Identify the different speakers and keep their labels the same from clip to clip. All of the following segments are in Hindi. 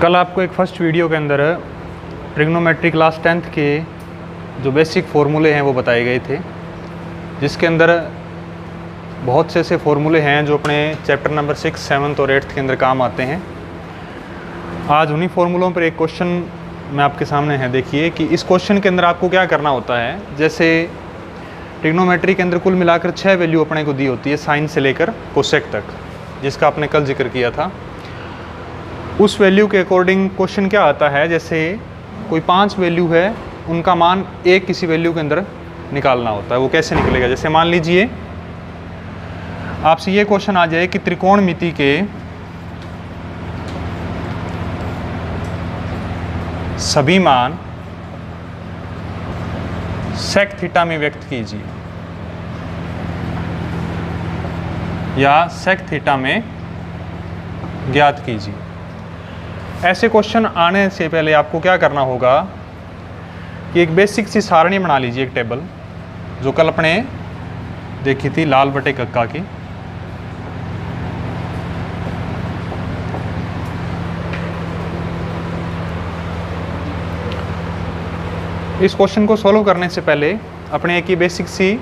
Speaker 1: कल आपको एक फर्स्ट वीडियो के अंदर ट्रिग्नोमेट्री क्लास 10th के जो बेसिक फार्मूले हैं वो बताए गए थे, जिसके अंदर बहुत से ऐसे फार्मूले हैं जो अपने चैप्टर नंबर 6, 7 और 8 के अंदर काम आते हैं। आज उन्हीं फार्मूलों पर एक क्वेश्चन मैं आपके सामने है। देखिए कि इस क्वेश्चन के अंदर आपको क्या करना होता है। जैसे ट्रिग्नोमेट्री के अंदर कुल मिलाकर 6 वैल्यू अपने को दी होती है, साइन से लेकर कोसेक तक, जिसका आपने कल जिक्र किया था। उस वैल्यू के अकॉर्डिंग क्वेश्चन क्या आता है, जैसे कोई 5 वैल्यू है, उनका मान एक किसी वैल्यू के अंदर निकालना होता है। वो कैसे निकलेगा? जैसे मान लीजिए आपसे ये क्वेश्चन आ जाए कि त्रिकोणमिति के सभी मान सेक थीटा में व्यक्त कीजिए या सेक थीटा में ज्ञात कीजिए। ऐसे क्वेश्चन आने से पहले आपको क्या करना होगा कि एक बेसिक सी सारणी बना लीजिए, एक टेबल जो कल अपने देखी थी लाल बटे कक्का की। इस क्वेश्चन को सॉल्व करने से पहले अपने एक ही बेसिक सी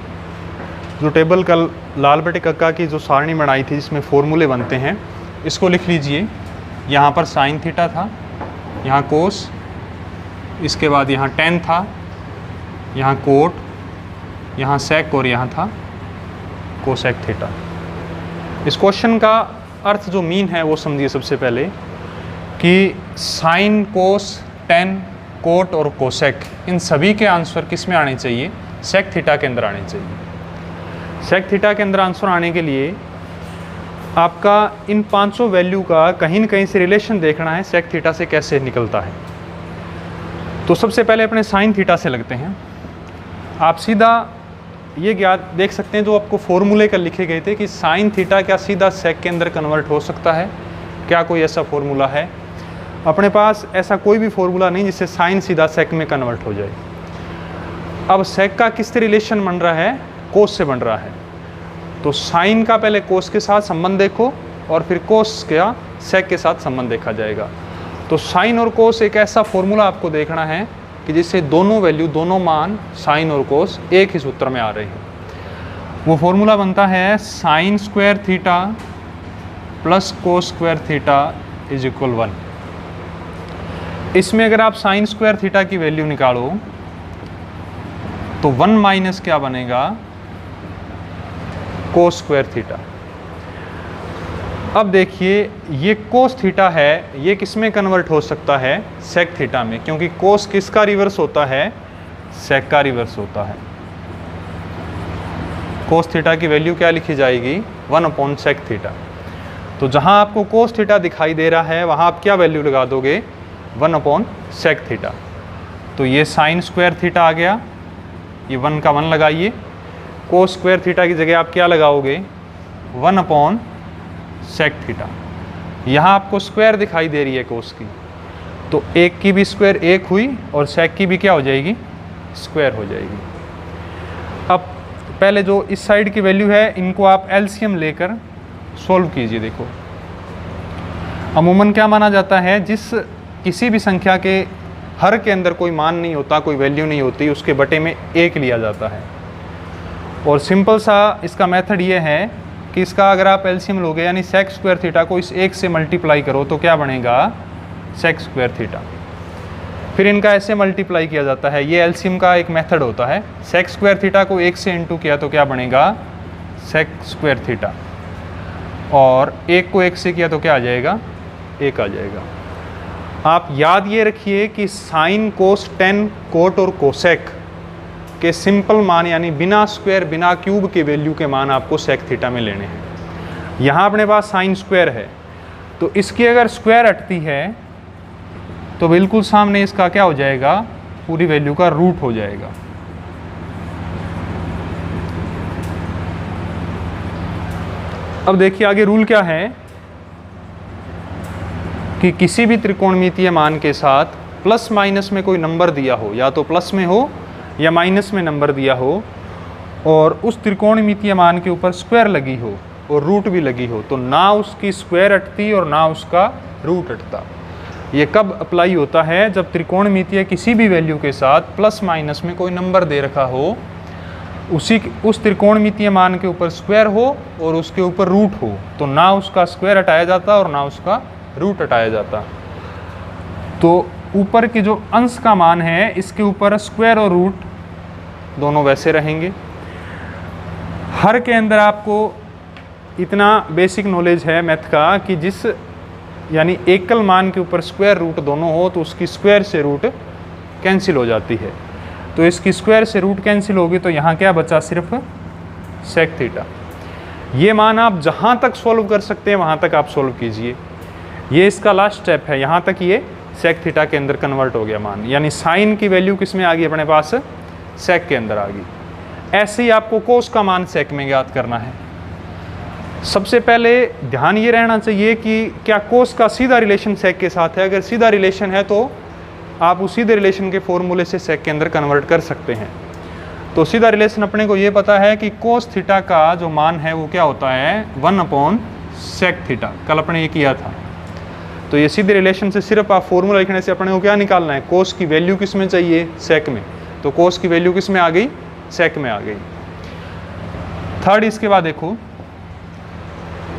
Speaker 1: जो टेबल कल लाल बटे कक्का की जो सारणी बनाई थी, जिसमें फॉर्मूले बनते हैं, इसको लिख लीजिए। यहाँ पर साइन थीटा था, यहाँ कोस, इसके बाद यहाँ टेन था, यहाँ कोट, यहाँ सेक और यहाँ था कोसेक थीटा। इस क्वेश्चन का अर्थ जो मीन है वो समझिए सबसे पहले कि साइन, कोस, टेन, कोट और कोसेक, इन सभी के आंसर किस में आने चाहिए? सेक थीटा के अंदर आने चाहिए। सेक थीटा के अंदर आंसर आने के लिए आपका इन 500 वैल्यू का कहीं न कहीं से रिलेशन देखना है, सेक थीटा से कैसे निकलता है। तो सबसे पहले अपने साइन थीटा से लगते हैं। आप सीधा ये ज्ञात देख सकते हैं जो आपको फॉर्मूले का लिखे गए थे कि साइन थीटा क्या सीधा सेक के अंदर कन्वर्ट हो सकता है? क्या कोई ऐसा फॉर्मूला है? अपने पास ऐसा कोई भी फॉर्मूला नहीं जिससे साइन सीधा सेक में कन्वर्ट हो जाए। अब सेक का किससे रिलेशन बन रहा है? कोस से बन रहा है। तो साइन का पहले कोस के साथ संबंध देखो और फिर कोस का सेक के साथ संबंध देखा जाएगा। तो साइन और कोस एक ऐसा फॉर्मूला आपको देखना है कि जिससे दोनों वैल्यू, दोनों मान साइन और कोस एक ही सूत्र में आ रहे हैं। वो फॉर्मूला बनता है sine square theta plus cos square theta is equal 1। इसमें अगर आप साइन स्क्वायर थीटा की वैल्यू निकालो तो 1 माइनस क्या बनेगा? Cos square theta. अब देखिए ये कोस थीटा है, ये किस में कन्वर्ट हो सकता है? सेक थीटा में, क्योंकि कोस किसका रिवर्स होता है? सेक का रिवर्स होता है। कोस थीटा की वैल्यू क्या लिखी जाएगी? 1 सेक थीटा। तो जहां आपको कोस थीटा दिखाई दे रहा है वहां आप क्या वैल्यू लगा दोगे? 1 सेक थीटा। तो ये साइन स्क्वायर थीटा आ गया, ये 1 का 1 लगाइए। कोस स्क्वायर थीटा की जगह आप क्या लगाओगे? 1 सेक थीटा। यहाँ आपको स्क्वायर दिखाई दे रही है कोस की, तो एक की भी स्क्वायर 1 हुई और सेक की भी क्या हो जाएगी? स्क्वायर हो जाएगी। अब पहले जो इस साइड की वैल्यू है, इनको आप एलसीएम लेकर सोल्व कीजिए। देखो अमूमन क्या माना जाता है, जिस किसी भी संख्या के हर के अंदर कोई मान नहीं होता, कोई वैल्यू नहीं होती, उसके बटे में 1 लिया जाता है। और सिंपल सा इसका मेथड ये है कि इसका अगर आप एलसीएम लोगे, यानी सेक स्क्वायर थीटा को इस 1 से मल्टीप्लाई करो तो क्या बनेगा? Sec square theta. फिर इनका ऐसे मल्टीप्लाई किया जाता है, ये एलसीएम का एक मेथड होता है। सेक स्क्वायर थीटा को 1 से इंटू किया तो क्या बनेगा? Sec square theta. और 1 को 1 से किया तो क्या आ जाएगा? 1 आ जाएगा। आप याद ये रखिए कि साइन, कोस, टेन, कोट और कोसेक के सिंपल मान, यानी बिना स्क्वायर, बिना क्यूब के वैल्यू के मान आपको सेक थीटा में लेने हैं। यहाँ अपने पास साइन स्क्वायर है, तो इसकी अगर स्क्वायर हटती है तो बिल्कुल सामने इसका क्या हो जाएगा? पूरी वैल्यू का रूट हो जाएगा। अब देखिए आगे रूल क्या है कि किसी भी त्रिकोणमितीय मान के साथ प्लस माइनस में कोई नंबर दिया हो, या तो प्लस में हो या माइनस में नंबर दिया हो, और उस त्रिकोणमितीय मान के ऊपर स्क्वायर लगी हो और रूट भी लगी हो, तो ना उसकी स्क्वायर हटती और ना उसका रूट हटता। ये कब अप्लाई होता है? जब त्रिकोणमितीय किसी भी वैल्यू के साथ प्लस माइनस में कोई नंबर दे रखा हो, उस त्रिकोणमितीय मान के ऊपर स्क्वायर हो और उसके ऊपर रूट हो, तो ना उसका स्क्वायर हटाया जाता और ना उसका रूट हटाया जाता। तो ऊपर के जो अंश का मान है इसके ऊपर स्क्वायर और रूट दोनों वैसे रहेंगे। हर के अंदर आपको इतना बेसिक नॉलेज है मैथ का कि जिस यानी एकल मान के ऊपर स्क्वायर रूट दोनों हो तो उसकी स्क्वायर से रूट कैंसिल हो जाती है। तो इसकी स्क्वायर से रूट कैंसिल होगी तो यहाँ क्या बचा? सिर्फ सेक थीटा। ये मान आप जहाँ तक सॉल्व कर सकते हैं वहाँ तक आप सॉल्व कीजिए। ये इसका लास्ट स्टेप है, यहाँ तक ये सेक थीटा के अंदर कन्वर्ट हो गया मान, यानी साइन की वैल्यू किस में आ गई अपने पास? सेक के अंदर आ गई। ऐसे ही आपको कोस का मान सेक में ज्ञात करना है। सबसे पहले ध्यान ये रहना चाहिए कि क्या कोस का सीधा रिलेशन सेक के साथ है। अगर सीधा रिलेशन है तो आप उस सीधे रिलेशन के फॉर्मूले से सेक के अंदर कन्वर्ट कर सकते हैं। तो सीधा रिलेशन अपने को ये पता है कि कोस थीटा का जो मान है वो क्या होता है? 1/sec theta. कल अपने ये किया था। तो ये सीधे रिलेशन से सिर्फ आप फॉर्मूला लिखने से अपने को क्या निकालना है? कोस की वैल्यू किस में चाहिए? सेक में। तो कोस की वैल्यू किस में आ गई? सेक में आ गई। थर्ड, इसके बाद देखो,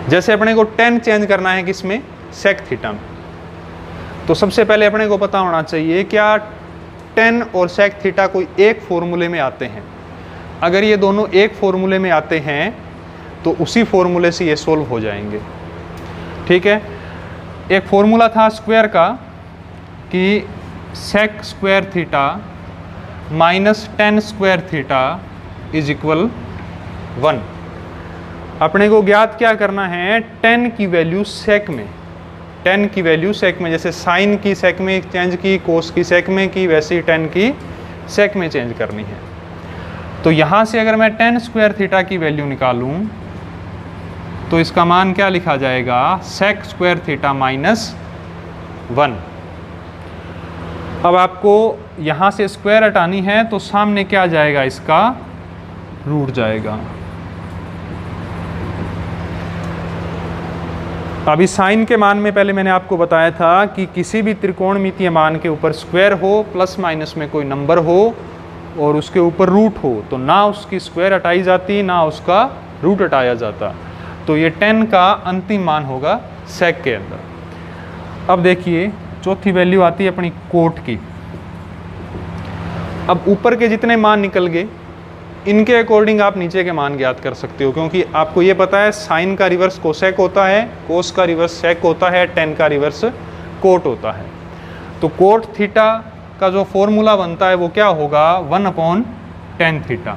Speaker 1: जैसे अपने को tan चेंज करना है किसमें? सेक थीटा में। तो सबसे पहले अपने को पता होना चाहिए क्या tan और सेक थीटा कोई एक फॉर्मूले में आते हैं। अगर ये दोनों एक फॉर्मूले में आते हैं तो उसी फॉर्मूले से ये सोल्व हो जाएंगे। ठीक है, एक फॉर्मूला था स्क्वायर का कि sec square theta minus tan square theta is equal 1। अपने को ज्ञात क्या करना है? tan की वैल्यू सेक में, tan की वैल्यू सेक में, जैसे साइन की सेक में चेंज की, कोस की सेक में की, वैसे ही tan की सेक में चेंज करनी है। तो यहाँ से अगर मैं tan स्क्वायर थीटा की वैल्यू निकालूं तो इसका मान क्या लिखा जाएगा? Sec square theta minus 1। अब आपको यहाँ से स्क्वायर हटानी है तो सामने क्या जाएगा? इसका रूट जाएगा। अभी साइन के मान में पहले मैंने आपको बताया था कि किसी भी त्रिकोणमितीय मान के ऊपर स्क्वायर हो, प्लस माइनस में कोई नंबर हो और उसके ऊपर रूट हो तो ना उसकी स्क्वायर हटाई जाती ना उसका रूट हटाया जाता। तो ये tan का अंतिम मान होगा सेक के अंदर। अब देखिए चौथी वैल्यू आती है अपनी कोट की। अब ऊपर के जितने मान निकल गए इनके अकॉर्डिंग आप नीचे के मान ज्ञात कर सकते हो, क्योंकि आपको ये पता है साइन का रिवर्स कोसेक होता है, कोस का रिवर्स सेक होता है, tan का रिवर्स कोट होता है। तो कोट थीटा का जो फॉर्मूला बनता है वो क्या होगा? 1/tan theta.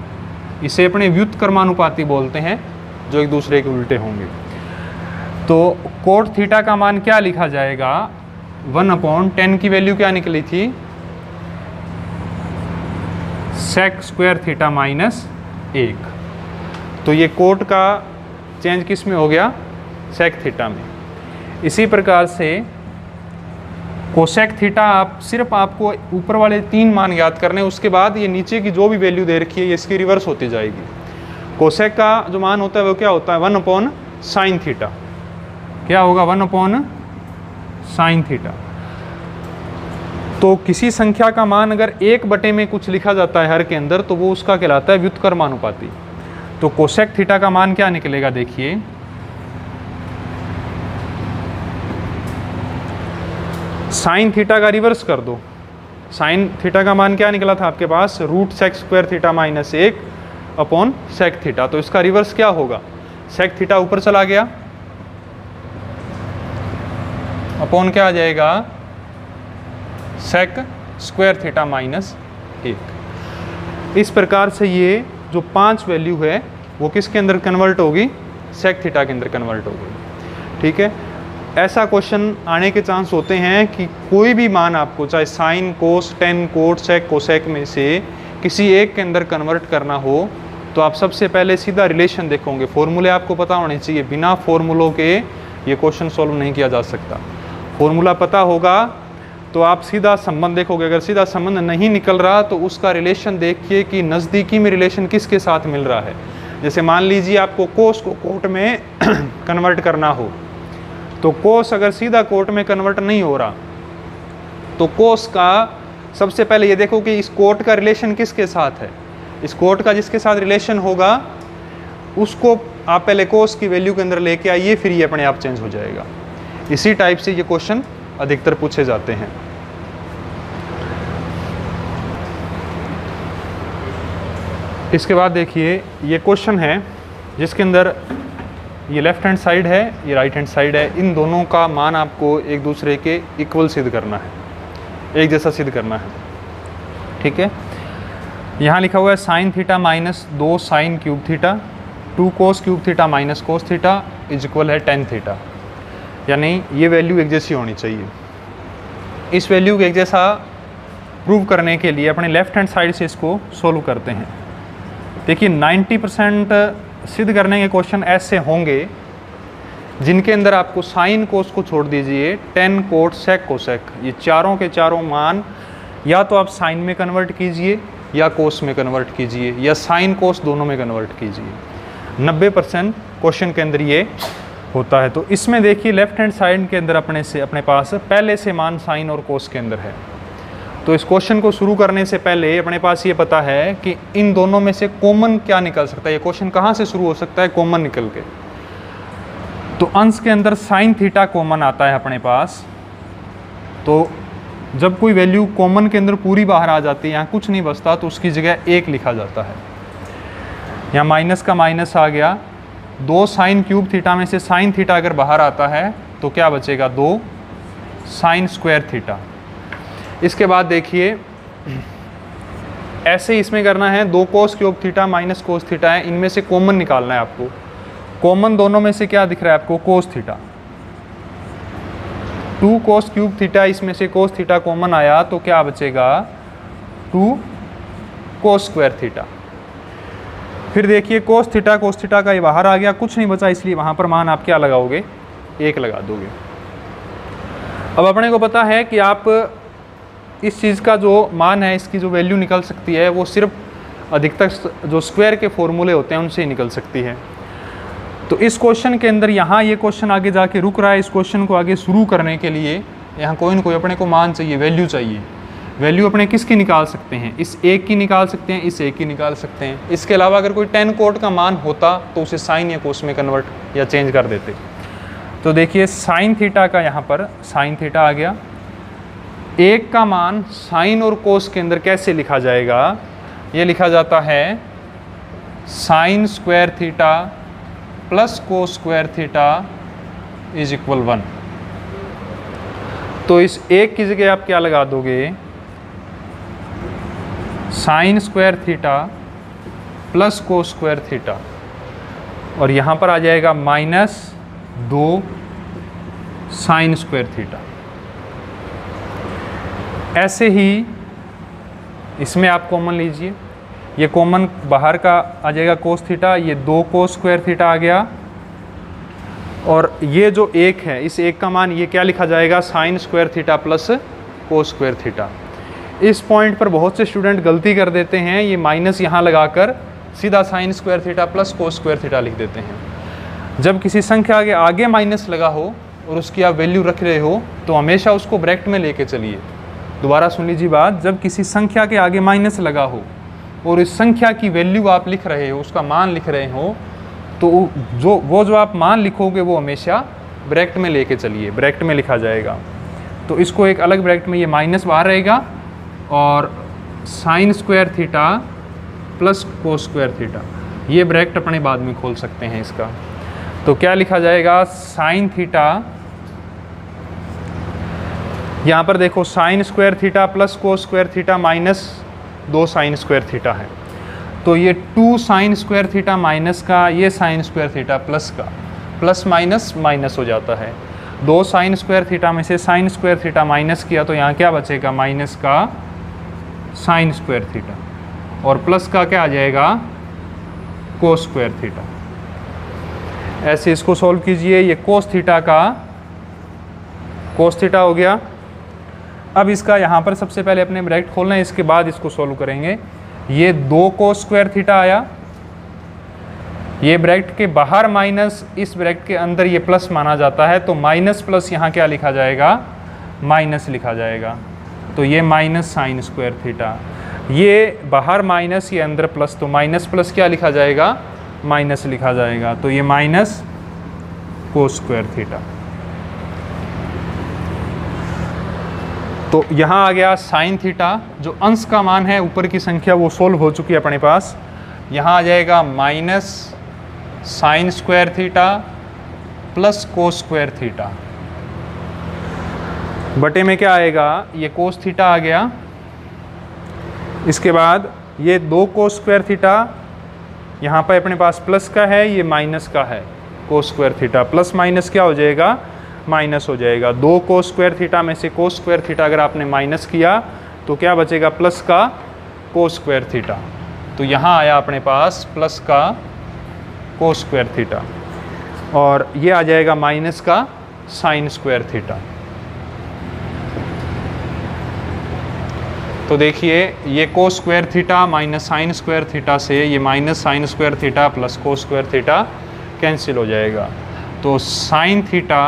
Speaker 1: इसे अपने व्युत्क्रमानुपाती बोलते हैं जो एक दूसरे के उल्टे होंगे। तो कोट थीटा का मान क्या लिखा जाएगा? 1/tan की वैल्यू क्या निकली थी? Sec square theta minus 1। तो ये कोट का चेंज किस में हो गया? सेक थीटा में। इसी प्रकार से कोसेक थीटा आप सिर्फ आपको ऊपर वाले 3 मान याद करने, उसके बाद ये नीचे की जो भी वैल्यू दे रखी है ये इसकी रिवर्स होती जाएगी। कोसेक का जो मान होता है वो क्या होता है? 1/sin theta. क्या होगा? 1/sin theta. तो किसी संख्या का मान अगर 1/, में कुछ लिखा जाता है हर के अंदर तो वो उसका कहलाता है व्युत्क्रमानुपाती। तो कोसेक थीटा का मान क्या निकलेगा? देखिए, साइन थीटा का रिवर्स कर दो। साइन थीटा का मान क्या निकला था आपके पास? Root sec square theta minus 1/sec theta. तो इसका रिवर्स क्या होगा? सेक थीटा ऊपर चला गया, अपॉन क्या आ जाएगा? Sec square theta minus 1। इस प्रकार से ये जो 5 वैल्यू है वो किसके अंदर कन्वर्ट होगी? सेक थीटा के अंदर कन्वर्ट होगी। ठीक है, ऐसा क्वेश्चन आने के चांस होते हैं कि कोई भी मान आपको चाहे साइन, कोस, tan, कोट, सेक, कोसेक में से किसी एक के अंदर कन्वर्ट करना हो तो आप सबसे पहले सीधा रिलेशन देखोगे। फॉर्मूले आपको पता होने चाहिए, बिना फॉर्मूलों के ये क्वेश्चन सॉल्व नहीं किया जा सकता। फॉर्मूला पता होगा तो आप सीधा संबंध देखोगे। अगर सीधा संबंध नहीं निकल रहा तो उसका रिलेशन देखिए कि नज़दीकी में रिलेशन किसके साथ मिल रहा है। जैसे मान लीजिए आपको कोस को कोट में कन्वर्ट करना हो तो कोस अगर सीधा कोट में कन्वर्ट नहीं हो रहा तो कोस का सबसे पहले ये देखो कि इस कोट का रिलेशन किसके साथ है। इस कोट का जिसके साथ रिलेशन होगा उसको आप पहले कोस की वैल्यू के अंदर लेके आइए, फिर ये अपने आप चेंज हो जाएगा। इसी टाइप से ये क्वेश्चन अधिकतर पूछे जाते हैं। इसके बाद देखिए ये क्वेश्चन है जिसके अंदर ये लेफ्ट हैंड साइड है, ये राइट हैंड साइड है, इन दोनों का मान आपको एक दूसरे के इक्वल सिद्ध करना है, एक जैसा सिद्ध करना है। ठीक है, यहाँ लिखा हुआ है sine theta minus 2 sine cube theta 2 cos cube theta minus cos theta is equal है टेन थीटा, यानी ये वैल्यू एक जैसी होनी चाहिए। इस वैल्यू को एक जैसा प्रूव करने के लिए अपने लेफ्ट हैंड साइड से इसको सोल्व करते हैं। देखिए 90% सिद्ध करने के क्वेश्चन ऐसे होंगे जिनके अंदर आपको साइन कोस को छोड़ दीजिए, टेन कोट सेक कोसेक, ये चारों के चारों मान या तो आप साइन में कन्वर्ट कीजिए या कोस में कन्वर्ट कीजिए या साइन कोस दोनों में कन्वर्ट कीजिए। 90% क्वेश्चन के अंदर ये होता है। तो इसमें देखिए लेफ्ट हैंड साइड के अंदर अपने पास पहले से मान साइन और कोस के अंदर है। तो इस क्वेश्चन को शुरू करने से पहले अपने पास ये पता है कि इन दोनों में से कॉमन क्या निकल सकता है। ये क्वेश्चन कहाँ से शुरू हो सकता है, कॉमन निकल के। तो अंश के अंदर साइन थीटा कॉमन आता है अपने पास। तो जब कोई वैल्यू कॉमन के अंदर पूरी बाहर आ जाती है, यहाँ कुछ नहीं बचता, तो उसकी जगह 1 लिखा जाता है। यहाँ माइनस का माइनस आ गया, 2 साइन क्यूब थीटा में से साइन थीटा अगर बाहर आता है तो क्या बचेगा, 2 साइन स्क्वायर थीटा। इसके बाद देखिए ऐसे इसमें करना है, 2 cos cube theta minus cos theta है, इनमें से कॉमन निकालना है आपको। कॉमन दोनों में से क्या दिख रहा है आपको, cos theta. 2 cos cube theta, इसमें से कोस थीटा कॉमन आया तो क्या बचेगा, 2 कोस स्क्वायर थीटा। फिर देखिए कोस थीटा का ये बाहर आ गया, कुछ नहीं बचा, इसलिए वहाँ पर मान आप क्या लगाओगे, 1 लगा दोगे। अब अपने को पता है कि आप इस चीज़ का जो मान है, इसकी जो वैल्यू निकल सकती है वो सिर्फ अधिकतर जो स्क्वायर के फॉर्मूले होते हैं उनसे ही निकल सकती है। तो इस क्वेश्चन के अंदर यहाँ ये क्वेश्चन आगे जाके रुक रहा है। इस क्वेश्चन को आगे शुरू करने के लिए यहाँ कोई न कोई अपने को मान चाहिए, वैल्यू चाहिए। वैल्यू अपने किसकी निकाल सकते हैं, इस 1 की निकाल सकते हैं, इस 1 की निकाल सकते हैं। इसके अलावा अगर कोई 10 कोट का मान होता तो उसे साइन या कोस में कन्वर्ट या चेंज कर देते। तो देखिए साइन थीटा का यहाँ पर साइन थीटा आ गया। 1 का मान साइन और कोस के अंदर कैसे लिखा जाएगा, ये लिखा जाता है sine square theta plus cos square theta is equal 1। तो इस 1 की जगह आप क्या लगा दोगे, sine square theta plus cos square theta, और यहाँ पर आ जाएगा माइनस 2 साइन स्क्वायर थीटा। ऐसे ही इसमें आप कॉमन लीजिए, ये कॉमन बाहर का आ जाएगा कोस थीटा, ये 2 कोस स्क्वायर थीटा आ गया, और ये जो 1 है इस 1 का मान ये क्या लिखा जाएगा, sine square theta plus cos square theta. इस पॉइंट पर बहुत से स्टूडेंट गलती कर देते हैं, ये माइनस यहाँ लगाकर सीधा sine square theta plus cos square theta लिख देते हैं। जब किसी संख्या के आगे माइनस लगा हो और उसकी आप वैल्यू रख रहे हो तो हमेशा उसको ब्रैकेट में लेके चलिए। दोबारा सुन लीजिए बात, जब किसी संख्या के आगे माइनस लगा हो और इस संख्या की वैल्यू आप लिख रहे हो, उसका मान लिख रहे हो, तो जो आप मान लिखोगे वो हमेशा ब्रैकेट में लेके चलिए, ब्रैकेट में लिखा जाएगा। तो इसको एक अलग ब्रैकेट में ये माइनस बाहर रहेगा और sine square theta plus cos square theta, ये ब्रैकेट अपने बाद में खोल सकते हैं इसका। तो क्या लिखा जाएगा, साइन थीटा, यहाँ पर देखो sine square theta plus cos square theta minus 2 sine square theta है। तो ये 2 साइन स्क्वायर थीटा माइनस का, ये साइन स्क्वायर थीटा प्लस का, प्लस माइनस माइनस हो जाता है। 2 साइन स्क्वायर थीटा में से साइन स्क्वायर थीटा माइनस किया तो यहाँ क्या बचेगा, माइनस का साइन स्क्वायर थीटा, और प्लस का क्या आ जाएगा, कोस स्क्वायर थीटा। ऐसे इसको सॉल्व कीजिए। ये कोस थीटा का कोस थीटा हो गया। अब इसका यहाँ पर सबसे पहले अपने ब्रैकेट खोलना है, इसके बाद इसको सॉल्व करेंगे। ये 2 कोस स्क्वायर थीटा आया, ये ब्रैकेट के बाहर माइनस, इस ब्रैकेट के अंदर ये प्लस माना जाता है, तो माइनस प्लस यहाँ क्या लिखा जाएगा, माइनस लिखा जाएगा। तो ये माइनस साइन स्क्वायर थीटा, ये बाहर माइनस, ये अंदर प्लस, तो माइनस प्लस क्या लिखा जाएगा, माइनस लिखा जाएगा, तो ये माइनस कोस स्क्वायर थीटा। तो यहाँ आ गया साइन थीटा, जो अंश का मान है ऊपर की संख्या वो सोल्व हो चुकी है अपने पास। यहाँ आ जाएगा minus sine square theta plus cos square theta, बटे में क्या आएगा, ये कोस थीटा आ गया। इसके बाद ये 2 कोस स्क्वायर थीटा, यहाँ पर अपने पास प्लस का है, ये माइनस का है, cos square theta plus minus क्या हो जाएगा, माइनस हो जाएगा। 2 कोस स्क्वायर थीटा में से कोस स्क्वायर थीटा अगर आपने माइनस किया तो क्या बचेगा, प्लस का कोस स्क्वायर थीटा। तो यहाँ आया अपने पास प्लस का कोस स्क्वायर थीटा, और ये आ जाएगा माइनस का साइन स्क्वायर थीटा। तो देखिए ये cos square theta minus sine square theta से ये minus sine square theta plus cos square theta cancel हो जाएगा। तो साइन थीटा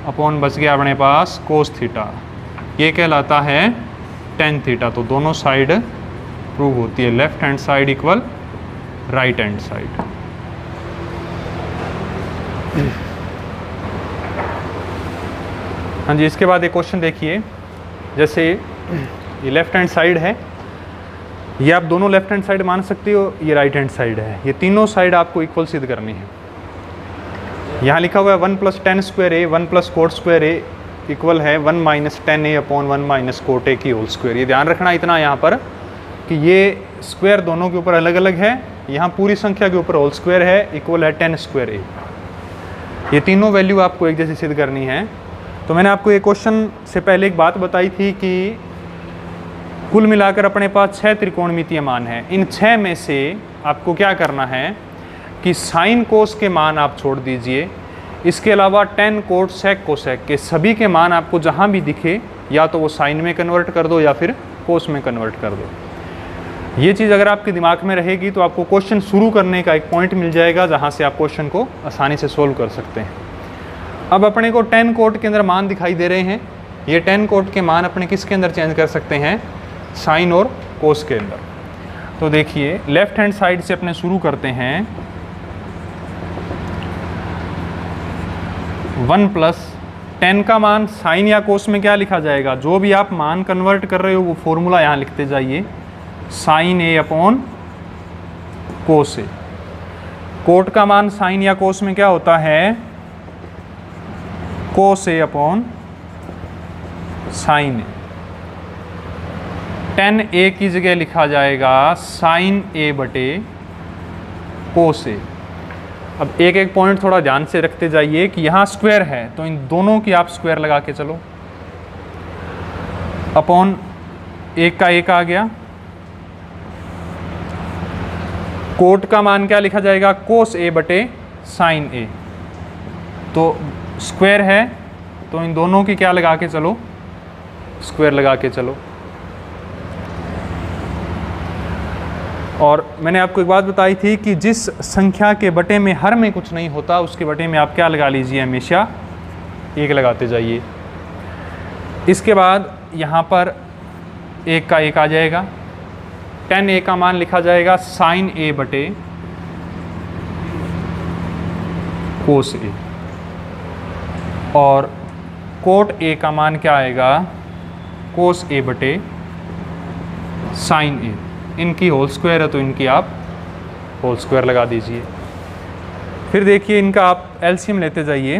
Speaker 1: अपॉन बच गया अपने पास कोस थीटा, ये कहलाता है टेन थीटा। तो दोनों साइड प्रूव होती है, left hand side equal right hand side. हाँ जी, इसके बाद एक क्वेश्चन देखिए, जैसे ये लेफ्ट हैंड साइड है, ये आप दोनों लेफ्ट हैंड साइड मान सकते हो, ये राइट हैंड साइड है, ये तीनों साइड आपको इक्वल सिद्ध करनी है। यहाँ लिखा हुआ है 1 + tan स्क्वायर ए 1 + cot स्क्वायर ए इक्वल है 1 - tan a upon 1 - cot a की होल स्क्वायर। ये ध्यान रखना इतना यहाँ पर कि ये स्क्वायर दोनों के ऊपर अलग अलग है, यहाँ पूरी संख्या के ऊपर होल स्क्वायर है, इक्वल है tan स्क्वायर ए। ये तीनों वैल्यू आपको एक जैसी सिद्ध करनी है। तो मैंने आपको ये क्वेश्चन से पहले एक बात बताई थी कि कुल मिलाकर अपने पास 6 त्रिकोणमितीय मान हैं। इन 6 में से आपको क्या करना है कि साइन कोस के मान आप छोड़ दीजिए, इसके अलावा tan कोट सेक कोसेक के सभी के मान आपको जहाँ भी दिखे या तो वो साइन में कन्वर्ट कर दो या फिर कोस में कन्वर्ट कर दो। ये चीज़ अगर आपके दिमाग में रहेगी तो आपको क्वेश्चन शुरू करने का एक पॉइंट मिल जाएगा जहाँ से आप क्वेश्चन को आसानी से सोल्व कर सकते हैं। अब अपने को tan कोट के अंदर मान दिखाई दे रहे हैं, ये tan कोट के मान अपने किसके अंदर चेंज कर सकते हैं, साइन और कोस के अंदर। तो देखिए लेफ्ट हैंड साइड से अपने शुरू करते हैं। 1 + tan का मान साइन या कोस में क्या लिखा जाएगा, जो भी आप मान कन्वर्ट कर रहे हो वो फॉर्मूला यहाँ लिखते जाइए, sine A upon cos A. Cot का मान साइन या कोस में क्या होता है, cos A upon sine A. tan a की जगह लिखा जाएगा साइन a बटे कोस ए। अब एक एक पॉइंट थोड़ा ध्यान से रखते जाइए कि यहाँ स्क्वायर है तो इन दोनों की आप स्क्वायर लगा के चलो, अपॉन एक का एक आ गया। कोट का मान क्या लिखा जाएगा, कोस ए बटे साइन ए। तो स्क्वायर है तो इन दोनों की क्या लगा के चलो, स्क्वायर लगा के चलो। और मैंने आपको एक बात बताई थी कि जिस संख्या के बटे में हर में कुछ नहीं होता उसके बटे में आप क्या लगा लीजिए, हमेशा एक लगाते जाइए। इसके बाद यहाँ पर एक का एक आ जाएगा, tan a का मान लिखा जाएगा साइन a बटे कोस a, और कोट a का मान क्या आएगा, कोस a बटे साइन a। इनकी होल स्क्वायर है तो इनकी आप होल स्क्वायर लगा दीजिए। फिर देखिए इनका आप एलसीएम लेते जाइए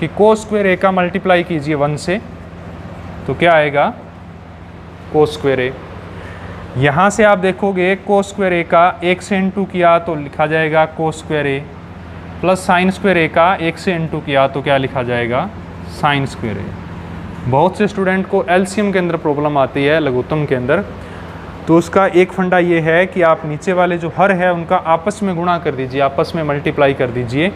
Speaker 1: कि कोस स्क्वायर ए का मल्टीप्लाई कीजिए 1 से तो क्या आएगा, कोस स्क्वायर ए। यहाँ से आप देखोगे कोस स्क्वायर ए का 1 से इंटू किया तो लिखा जाएगा कोस स्क्वायर ए, प्लस साइन स्क्वायर ए का 1 से इंटू किया तो क्या लिखा जाएगा, साइन स्क्वायर ए। बहुत से स्टूडेंट को एलसीएम के अंदर प्रॉब्लम आती है, लघुत्तम के अंदर, तो उसका एक फंडा ये है कि आप नीचे वाले जो हर है उनका आपस में गुणा कर दीजिए, आपस में मल्टीप्लाई कर दीजिए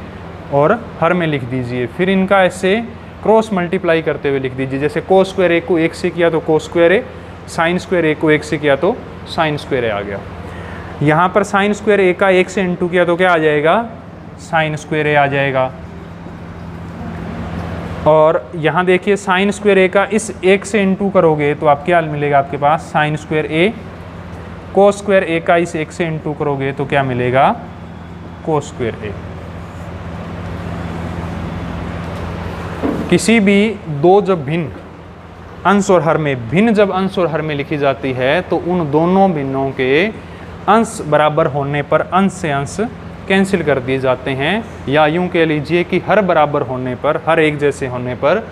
Speaker 1: और हर में लिख दीजिए। फिर इनका ऐसे क्रॉस मल्टीप्लाई करते हुए लिख दीजिए, जैसे कोस स्क्वायर ए को 1 से किया तो कोस स्क्वायर ए, साइन स्क्वायर ए को 1 से किया तो साइन स्क्वायर ए आ गया। यहाँ पर साइन स्क्वायर ए का 1 से इंटू किया तो क्या आ जाएगा, साइन स्क्वायर ए आ जाएगा। और यहाँ देखिए साइन स्क्वायर ए का इस एक से इंटू करोगे तो आप क्या मिलेगा आपके पास साइन स्क्वायर ए, कोस स्क्वायर ए का इस एक से इंटू करोगे तो क्या मिलेगा कोस स्क्वायर ए। किसी भी दो जब भिन्न अंश और हर में, भिन्न जब अंश और हर में लिखी जाती है तो उन दोनों भिन्नों के अंश बराबर होने पर अंश से अंश कैंसिल कर दिए जाते हैं, या यूं कह लीजिए कि हर बराबर होने पर, हर एक जैसे होने पर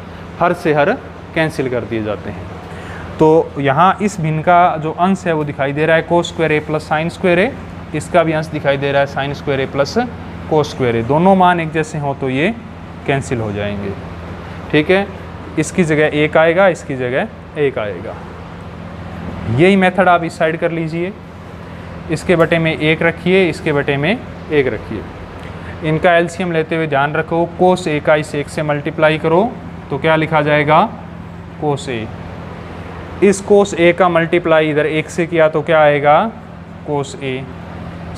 Speaker 1: हर से हर कैंसिल कर दिए जाते हैं। तो यहाँ इस भिन्न का जो अंश है वो दिखाई दे रहा है कोस स्क्वायर ए प्लस साइन स्क्वायर ए, इसका भी अंश दिखाई दे रहा है साइन स्क्वायर ए प्लस कोस स्क्वायर ए। दोनों मान एक जैसे हों तो ये कैंसिल हो जाएंगे। ठीक है, इसकी जगह एक आएगा, इसकी जगह एक आएगा। यही मेथड आप इस साइड कर लीजिए, इसके बटे में एक रखिए, इसके बटे में एक रखिए। इनका एलसीएम लेते हुए ध्यान रखो कोस ए का इस एक से मल्टीप्लाई करो तो क्या लिखा जाएगा कोस ए। इस कोस ए का मल्टीप्लाई इधर एक से किया तो क्या आएगा कोस ए।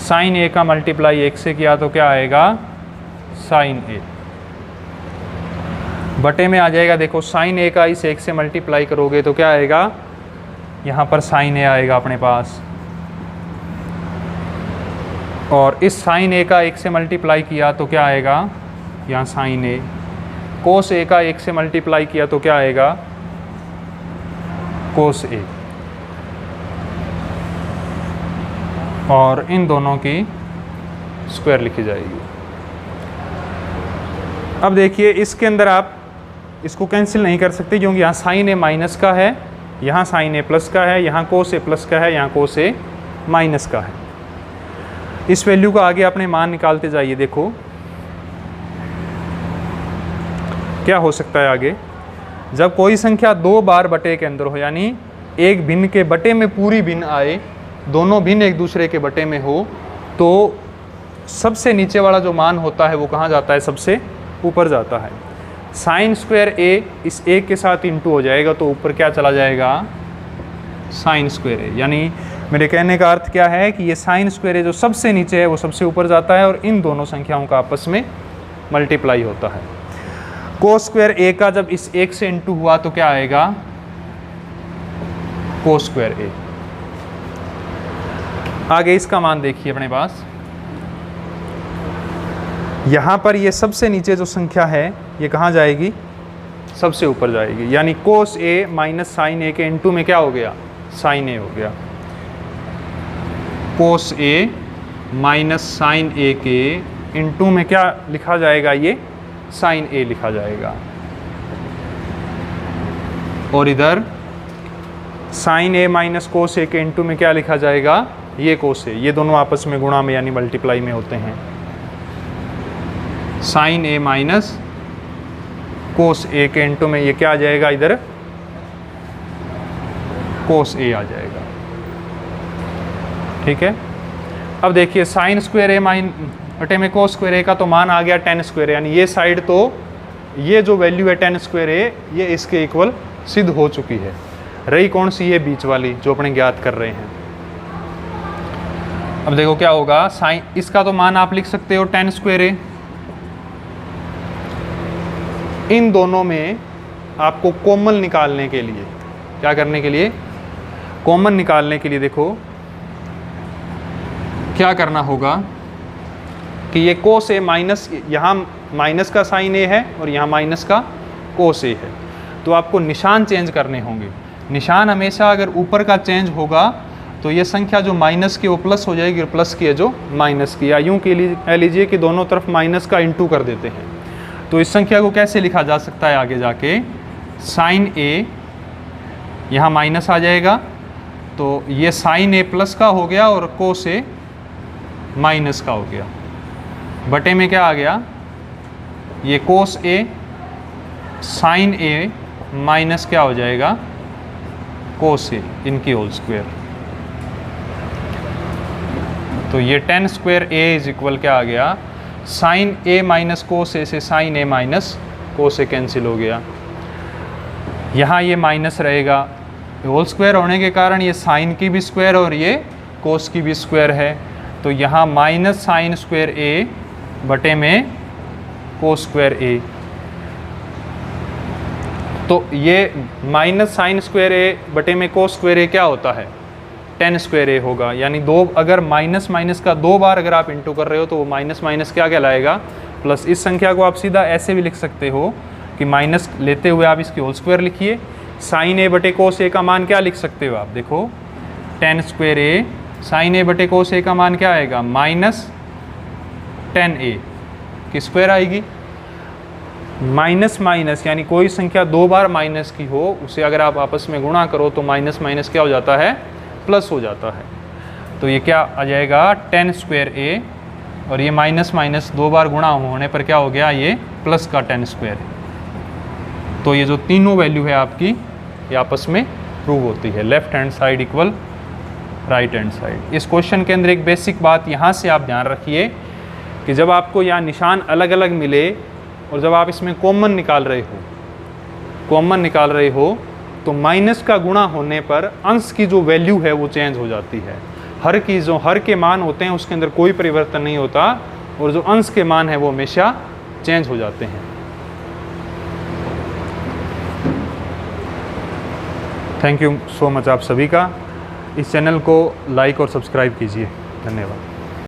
Speaker 1: साइन ए का मल्टीप्लाई एक से किया तो क्या आएगा साइन ए। बटे में आ जाएगा, देखो साइन ए का इस एक से मल्टीप्लाई करोगे तो क्या आएगा, यहाँ पर साइन ए आएगा अपने पास, और इस साइन ए का एक से मल्टीप्लाई किया तो क्या आएगा यहाँ साइन ए। कोस ए का एक से मल्टीप्लाई किया तो क्या आएगा कोस ए, और इन दोनों की स्क्वायर लिखी जाएगी। अब देखिए इसके अंदर आप इसको कैंसिल नहीं कर सकते क्योंकि यहाँ साइन ए माइनस का है, यहाँ साइन ए प्लस का है, यहाँ कोस ए प्लस का है, यहाँ कोस ए माइनस का है। इस वैल्यू का आगे अपने मान निकालते जाइए। देखो क्या हो सकता है आगे, जब कोई संख्या दो बार बटे के अंदर हो, यानी एक भिन्न के बटे में पूरी भिन्न आए, दोनों भिन्न एक दूसरे के बटे में हो, तो सबसे नीचे वाला जो मान होता है वो कहाँ जाता है, सबसे ऊपर जाता है। साइन स्क्वायर ए इस एक के साथ इंटू हो जाएगा तो ऊपर क्या चला जाएगा साइन स्क्वायर ए। यानी मेरे कहने का अर्थ क्या है कि ये साइन स्क्वायर ए जो सबसे नीचे है वो सबसे ऊपर जाता है और इन दोनों संख्याओं का आपस में मल्टीप्लाई होता है। कोस स्क्वायर ए का जब इस एक से इंटू हुआ तो क्या आएगा कोस स्क्वायर ए। आगे इसका मान देखिए अपने पास, यहाँ पर ये सबसे नीचे जो संख्या है ये कहाँ जाएगी, सबसे ऊपर जाएगी। यानी कोस ए माइनस साइन ए के इंटू में क्या हो गया साइन ए हो गया। कोस ए माइनस साइन ए के इंटू में क्या लिखा जाएगा, ये साइन ए लिखा जाएगा। और इधर साइन ए माइनस कोस ए के इंटू में क्या लिखा जाएगा, ये कोस ए। ये दोनों आपस में गुणा में यानी मल्टीप्लाई में होते हैं। साइन ए माइनस कोस ए के इंटू में ये क्या आ जाएगा, इधर कोस ए आ जाएगा। ठीक है, अब देखिए साइन स्क्वायर ए बटे में कोस स्क्वायर ए का तो मान आ गया टेन स्क्वायर, यानी ये साइड तो ये जो वैल्यू है टेन स्क्वायर ए ये इसके इक्वल सिद्ध हो चुकी है। रही कौन सी, ये बीच वाली जो अपने ज्ञात कर रहे हैं। अब देखो क्या होगा, साइन इसका तो मान आप लिख सकते हो टेन स्क्वायर ए। इन दोनों में आपको कॉमन निकालने के लिए क्या करने के लिए, कॉमन निकालने के लिए देखो क्या करना होगा कि ये कोस ए माइनस, यहाँ माइनस का साइन ए है और यहाँ माइनस का कोस ए है, तो आपको निशान चेंज करने होंगे। निशान हमेशा अगर ऊपर का चेंज होगा तो ये संख्या जो माइनस की वो प्लस हो जाएगी और प्लस की है जो माइनस की, या यूँ कह लीजिए कि दोनों तरफ माइनस का इंटू कर देते हैं। तो इस संख्या को कैसे लिखा जा सकता है आगे जाके, साइन ए यहाँ माइनस आ जाएगा तो ये साइन ए प्लस का हो गया और कोस ए माइनस का हो गया। बटे में क्या आ गया, ये कोस ए साइन ए माइनस क्या हो जाएगा कोस ए, इनकी होल स्क्वायर। तो ये tan square A is equal क्या आ गया, sine A minus cos A से sine A minus cos A cancel हो गया। यहाँ ये माइनस रहेगा, होल स्क्वायर होने के कारण ये साइन की भी स्क्वायर और ये कोस की भी स्क्वायर है। तो यहाँ माइनस साइन स्क्वायर ए बटे में कोस स्क्वायर ए। तो ये माइनस साइन स्क्वायर ए बटे में कोस स्क्वायर ए क्या होता है, टेन स्क्वायर ए होगा। यानी दो, अगर माइनस माइनस का दो बार अगर आप इंटू कर रहे हो तो वो माइनस माइनस क्या कहलाएगा, प्लस। इस संख्या को आप सीधा ऐसे भी लिख सकते हो कि माइनस लेते हुए आप इसकी होल स्क्वायर लिखिए। साइन ए बटे कोस ए का मान क्या लिख सकते हो आप, देखो टेन स्क्वायर ए साइन ए बटे कोस ए का मान क्या आएगा, माइनस टेन ए की स्क्वायर आएगी। माइनस माइनस यानी कोई संख्या दो बार माइनस की हो उसे अगर आप आपस में गुणा करो तो माइनस माइनस क्या हो जाता है, प्लस हो जाता है। तो ये क्या आ जाएगा, टेन स्क्वायर ए, और ये माइनस माइनस दो बार गुणा होने पर क्या हो गया, ये प्लस का टेन स्क्वायर। तो ये जो तीनों वैल्यू है आपकी ये आपस में प्रूव होती है, left hand side equal right hand side. इस क्वेश्चन के अंदर एक बेसिक बात यहाँ से आप ध्यान रखिए कि जब आपको यहाँ निशान अलग अलग मिले और जब आप इसमें कॉमन निकाल रहे हो तो माइनस का गुणा होने पर अंश की जो वैल्यू है वो चेंज हो जाती है। हर की जो हर के मान होते हैं उसके अंदर कोई परिवर्तन नहीं होता, और जो अंश के मान है वो हमेशा चेंज हो जाते हैं। थैंक यू सो मच आप सभी का। इस चैनल को लाइक और सब्सक्राइब कीजिए। धन्यवाद।